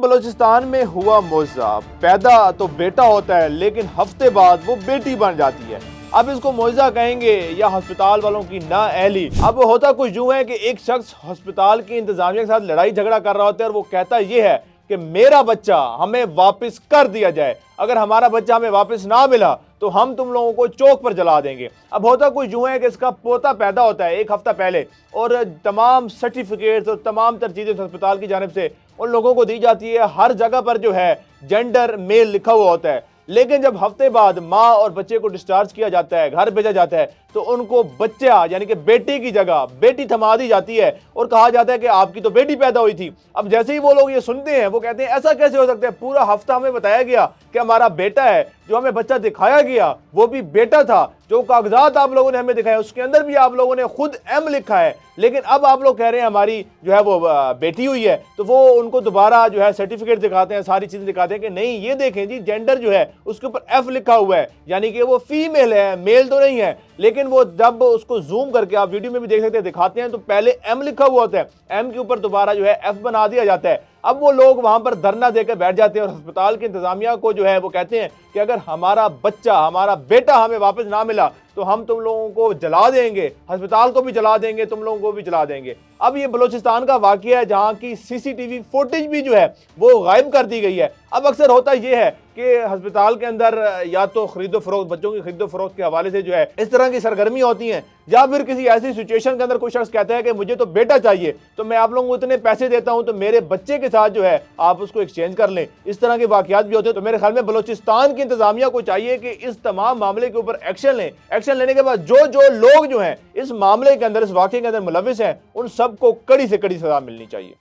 بلوچستان میں ہوا معجزہ، پیدا تو بیٹا ہوتا ہے لیکن ہفتے بعد وہ بیٹی بن جاتی ہے۔ اب اس کو معجزہ کہیں گے یا ہسپتال والوں کی نااہلی؟ اب ہوتا کچھ یوں ہے کہ ایک شخص ہسپتال کی انتظامیہ کے ساتھ لڑائی جھگڑا کر رہا ہوتا ہے اور وہ کہتا یہ ہے کہ میرا بچہ ہمیں واپس کر دیا جائے، اگر ہمارا بچہ ہمیں واپس نہ ملا تو ہم تم لوگوں کو چوک پر جلا دیں گے۔ اب ہوتا کچھ یوں ہے کہ اس کا پوتا پیدا ہوتا ہے ایک ہفتہ پہلے، اور تمام سرٹیفکیٹس اور تمام تر چیزیں ہسپتال کی جانب سے ان لوگوں کو دی جاتی ہے، ہر جگہ پر جو ہے جینڈر میل لکھا ہوا ہوتا ہے، لیکن جب ہفتے بعد ماں اور بچے کو ڈسچارج کیا جاتا ہے، گھر بھیجا جاتا ہے، تو ان کو بچہ یعنی کہ بیٹی کی جگہ بیٹی تھما دی جاتی ہے اور کہا جاتا ہے کہ آپ کی تو بیٹی پیدا ہوئی تھی۔ اب جیسے ہی وہ لوگ یہ سنتے ہیں وہ کہتے ہیں ایسا کیسے ہو سکتا ہے، پورا ہفتہ ہمیں بتایا گیا کہ ہمارا بیٹا ہے، جو ہمیں بچہ دکھایا گیا وہ بھی بیٹا تھا، جو کاغذات آپ لوگوں نے ہمیں دکھائے اس کے اندر بھی آپ لوگوں نے خود ایم لکھا ہے، لیکن اب آپ لوگ کہہ رہے ہیں ہماری جو ہے وہ بیٹی ہوئی ہے۔ تو وہ ان کو دوبارہ جو ہے سرٹیفکیٹ دکھاتے ہیں، ساری چیزیں دکھاتے ہیں کہ نہیں یہ دیکھیں جی جینڈر جو ہے اس کے اوپر ایف لکھا ہوا ہے، یعنی کہ وہ فیمیل ہے، میل تو نہیں ہے۔ لیکن وہ جب اس کو زوم کر کے آپ ویڈیو میں بھی دیکھ سکتے ہیں دکھاتے ہیں تو پہلے ایم لکھا ہوا ہوتا ہے، ایم کے اوپر دوبارہ جو ہے ایف بنا دیا جاتا ہے۔ اب وہ لوگ وہاں پر دھرنا دے کر بیٹھ جاتے ہیں اور ہسپتال کی انتظامیہ کو جو ہے وہ کہتے ہیں کہ اگر ہمارا بچہ ہمارا بیٹا ہمیں واپس نہ ملا تو ہم تم لوگوں کو جلا دیں گے، ہسپتال کو بھی جلا دیں گے، تم لوگوں کو بھی جلا دیں گے۔ اب یہ بلوچستان کا واقعہ ہے جہاں کی سی سی ٹی وی فوٹیج بھی جو ہے وہ غائب کر دی گئی ہے۔ اب اکثر ہوتا یہ ہے کہ ہسپتال کے اندر یا تو خرید و فروخت، بچوں کی خرید و فروخت کے حوالے سے جو ہے اس طرح کی سرگرمی ہوتی ہیں، یا پھر کسی ایسی سچویشن کے اندر کوئی شخص کہتا ہے کہ مجھے تو بیٹا چاہیے تو میں آپ لوگوں کو اتنے پیسے دیتا ہوں تو میرے بچے کے ساتھ جو ہے آپ اس کو ایکسچینج کر لیں۔ اس طرح کے واقعات بھی ہوتے ہیں۔ تو میرے خیال میں بلوچستان کی انتظامیہ کو چاہیے کہ اس تمام معاملے کے اوپر ایکشن لیں۔ ایکشن لینے کے بعد جو لوگ جو ہیں اس معاملے کے اندر، اس واقعے کے اندر ملوث ہیں، ان سب کو کڑی سے کڑی سزا ملنی چاہیے۔